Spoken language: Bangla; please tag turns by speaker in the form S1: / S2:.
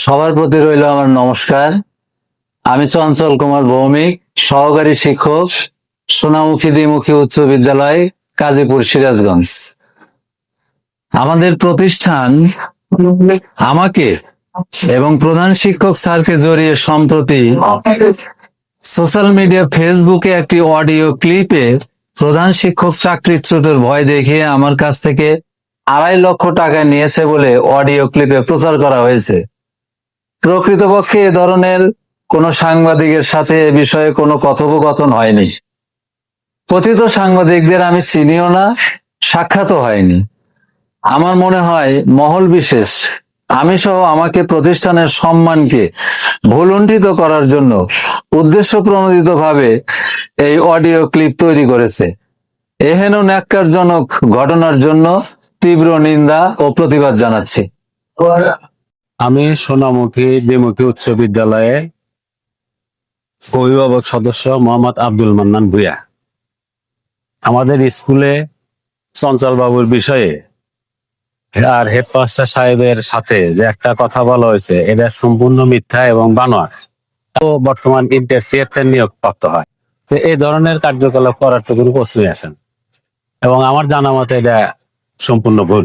S1: সবার প্রতি রইল আমার নমস্কার। আমি চঞ্চল কুমার ভৌমিক, সহকারী শিক্ষক, সোনামুখী দ্বিমুখী উচ্চ বিদ্যালয়, কাজীপুর, সিরাজগঞ্জ। আমাদের প্রতিষ্ঠান আমাকে এবং প্রধান শিক্ষক স্যারকে জড়িয়ে সম্প্রতি সোশ্যাল মিডিয়া ফেসবুকে একটি অডিও ক্লিপে প্রধান শিক্ষক চাকরিচ্যুতের ভয় দেখিয়ে আমার কাছ থেকে 2.5 লক্ষ টাকা নিয়েছে বলে অডিও ক্লিপে প্রচার করা হয়েছে। প্রকৃতপক্ষে এ ধরনের কোনো সাংবাদিকের সাথে এ বিষয়ে কোনো কথোপকথন হয়নি। কথিত সাংবাদিকদের আমি চিনিও না, সাক্ষাৎও হয়নি। আমার মনে হয় মহল বিশেষ আমি সহ আমাকে প্রতিষ্ঠানের সম্মানকে ভুলুণ্ঠিত করার জন্য উদ্দেশ্য প্রণোদিত ভাবে এই অডিও ক্লিপ তৈরি করেছে। এহেন ন্যাক্কারজনক ঘটনার জন্য তীব্র নিন্দা ও প্রতিবাদ জানাচ্ছি।
S2: আমি সোনামুখী দ্বিমুখী উচ্চ বিদ্যালয়ে অভিভাবক সদস্য মোহাম্মদ আব্দুল মান্নান ভূঁইয়া। আমাদের স্কুলে চঞ্চল বাবুর বিষয়ে আর হেডমাস্টার সাহেবের সাথে যে একটা কথা বলা হয়েছে, এটা সম্পূর্ণ মিথ্যা এবং বানোয়াট। তো বর্তমান ইন্টারসিএর নিয়োগ প্রাপ্ত হয়, তো এই ধরনের কার্যকলাপ করার তো কোনো প্রশ্নই আসেন, এবং আমার জানা মতে এটা সম্পূর্ণ ভুল।